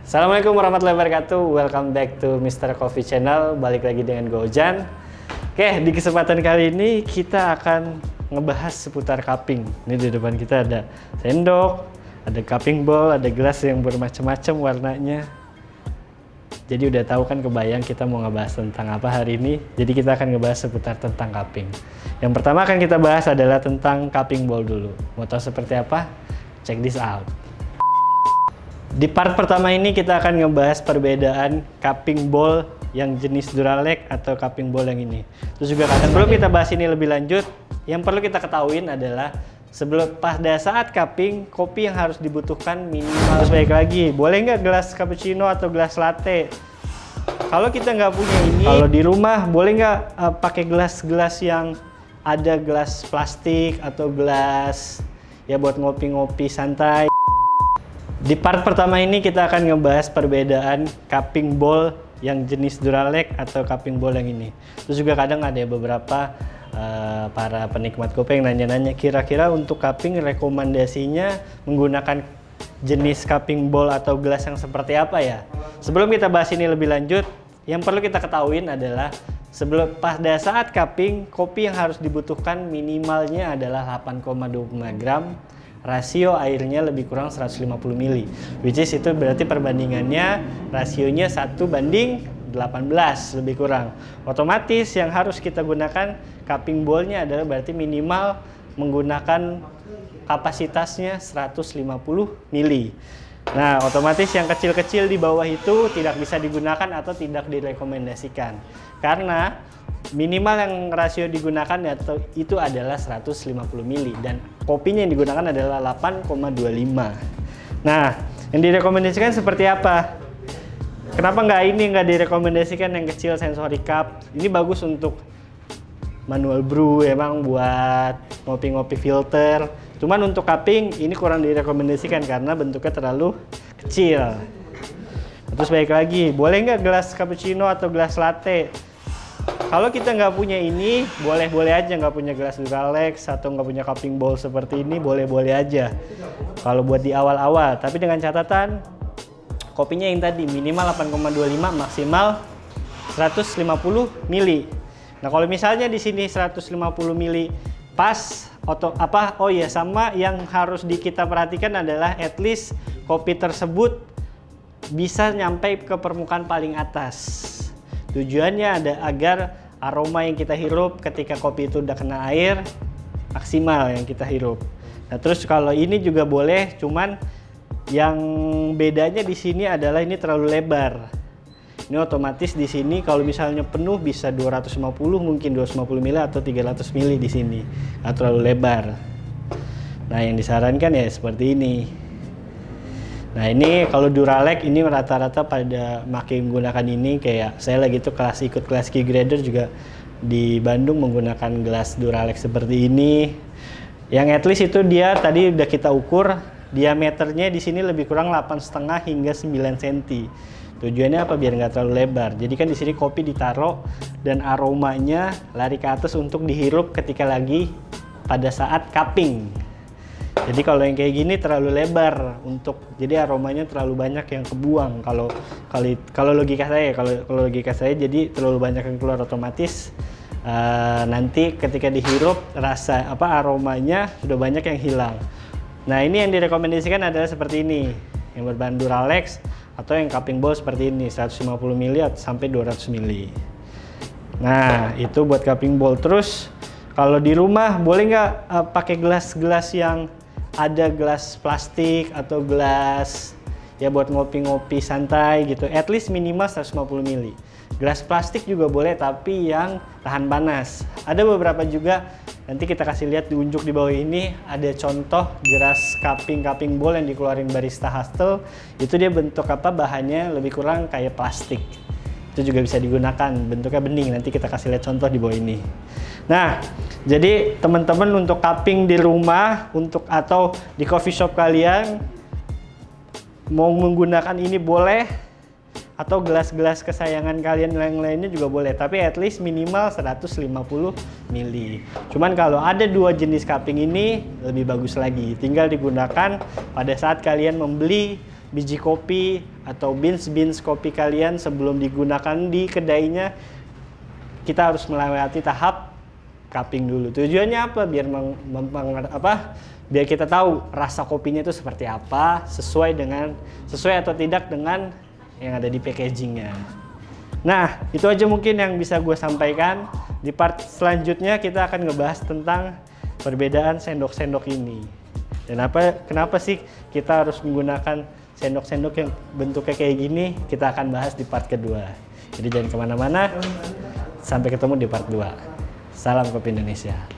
Assalamualaikum warahmatullahi wabarakatuh. Welcome back to Mr. Coffee Channel. Balik lagi dengan gue Ojan. Oke, di kesempatan kali ini kita akan ngebahas seputar cupping. Ini di depan kita ada sendok, ada cupping bowl, ada gelas yang bermacam-macam warnanya. Jadi udah tahu kan, kebayang kita mau ngebahas tentang apa hari ini. Jadi kita akan ngebahas seputar tentang cupping. Yang pertama akan kita bahas adalah tentang cupping bowl dulu. Mau tahu seperti apa? Check this out. Di part pertama ini kita akan ngebahas perbedaan cupping bowl yang jenis Duralex atau cupping bowl yang ini. Terus juga sebelum kita bahas ini lebih lanjut, yang perlu kita ketahuin adalah pada saat cupping, kopi yang harus dibutuhkan minimal. Terus baik lagi, boleh nggak gelas cappuccino atau gelas latte? Kalau kita nggak punya ini, kalau di rumah boleh nggak pakai gelas-gelas yang ada gelas plastik atau gelas ya buat ngopi-ngopi santai. Di part pertama ini kita akan ngebahas perbedaan cupping bowl yang jenis Duralex atau cupping bowl yang ini. Terus juga kadang ada beberapa para penikmat kopi yang nanya-nanya kira-kira untuk cupping rekomendasinya menggunakan jenis cupping bowl atau gelas yang seperti apa ya. Sebelum kita bahas ini lebih lanjut, yang perlu kita ketahuin adalah pada saat cupping, kopi yang harus dibutuhkan minimalnya adalah 8,25 gram. Rasio airnya lebih kurang 150 ml, which is itu berarti perbandingannya rasionya 1:18 lebih kurang. Otomatis yang harus kita gunakan cupping bowl-nya adalah berarti minimal menggunakan kapasitasnya 150 ml. Nah, otomatis yang kecil-kecil di bawah itu tidak bisa digunakan atau tidak direkomendasikan. Karena minimal yang rasio digunakan itu adalah 150 ml dan kopinya yang digunakan adalah 8,25. Nah, yang direkomendasikan seperti apa? Kenapa nggak direkomendasikan yang kecil sensory cup? Ini bagus untuk manual brew, emang buat ngopi-ngopi filter. Cuman untuk cupping ini kurang direkomendasikan karena bentuknya terlalu kecil. Terus baik lagi, boleh nggak gelas cappuccino atau gelas latte? Kalau kita nggak punya ini, boleh-boleh aja nggak punya gelas Duralex atau nggak punya cupping bowl seperti ini, boleh-boleh aja. Kalau buat di awal-awal, tapi dengan catatan kopinya yang tadi minimal 8,25, maksimal 150 ml. Nah, kalau misalnya di sini 150 ml pas sama yang harus kita perhatikan adalah at least kopi tersebut bisa nyampe ke permukaan paling atas. Tujuannya agar aroma yang kita hirup ketika kopi itu udah kena air maksimal yang kita hirup. Nah, terus kalau ini juga boleh, cuman yang bedanya di sini adalah ini terlalu lebar. Ini otomatis di sini kalau misalnya penuh bisa 250, mungkin 250 ml atau 300 ml di sini. Nah, terlalu lebar. Nah, yang disarankan ya seperti ini. Nah, ini kalau Duralex ini rata-rata pada menggunakan ini, kayak saya lagi tuh ikut kelas key grader juga di Bandung menggunakan gelas Duralex seperti ini. Yang at least itu dia tadi udah kita ukur diameternya di sini lebih kurang 8,5 hingga 9 cm. Tujuannya apa? Biar nggak terlalu lebar. Jadi kan di sini kopi ditaruh dan aromanya lari ke atas untuk dihirup ketika lagi pada saat cupping. Jadi kalau yang kayak gini terlalu lebar jadi aromanya terlalu banyak yang kebuang. Kalau logika saya jadi terlalu banyak yang keluar, otomatis nanti ketika dihirup aromanya sudah banyak yang hilang. Nah, ini yang direkomendasikan adalah seperti ini, yang berbahan Duralex atau yang cupping bowl seperti ini 150 ml sampai 200 ml. Nah, itu buat cupping bowl. Terus kalau di rumah boleh nggak pakai gelas-gelas yang ada gelas plastik atau gelas ya buat ngopi-ngopi santai gitu, at least minimal 150 ml. Gelas plastik juga boleh tapi yang tahan panas. Ada beberapa juga, nanti kita kasih lihat diunjuk di bawah ini, ada contoh gelas cupping bowl yang dikeluarin barista Hustle. Itu dia bentuk bahannya lebih kurang kayak plastik. Itu juga bisa digunakan, bentuknya bening. Nanti kita kasih lihat contoh di bawah ini. Nah, jadi teman-teman untuk cupping di rumah atau di coffee shop kalian mau menggunakan ini boleh, atau gelas-gelas kesayangan kalian yang lainnya juga boleh, tapi at least minimal 150 ml. Cuman kalau ada dua jenis cupping ini lebih bagus lagi, tinggal digunakan pada saat kalian membeli biji kopi atau beans kopi kalian sebelum digunakan di kedainya, kita harus melewati tahap cupping dulu. Tujuannya apa? Biar biar kita tahu rasa kopinya itu seperti apa, sesuai atau tidak dengan yang ada di packagingnya. Nah, itu aja mungkin yang bisa gue sampaikan. Di part selanjutnya kita akan ngebahas tentang perbedaan sendok-sendok ini. Dan kenapa sih kita harus menggunakan sendok-sendok yang bentuknya kayak gini, kita akan bahas di part kedua. Jadi jangan kemana-mana, sampai ketemu di part 2. Salam Kopi Indonesia.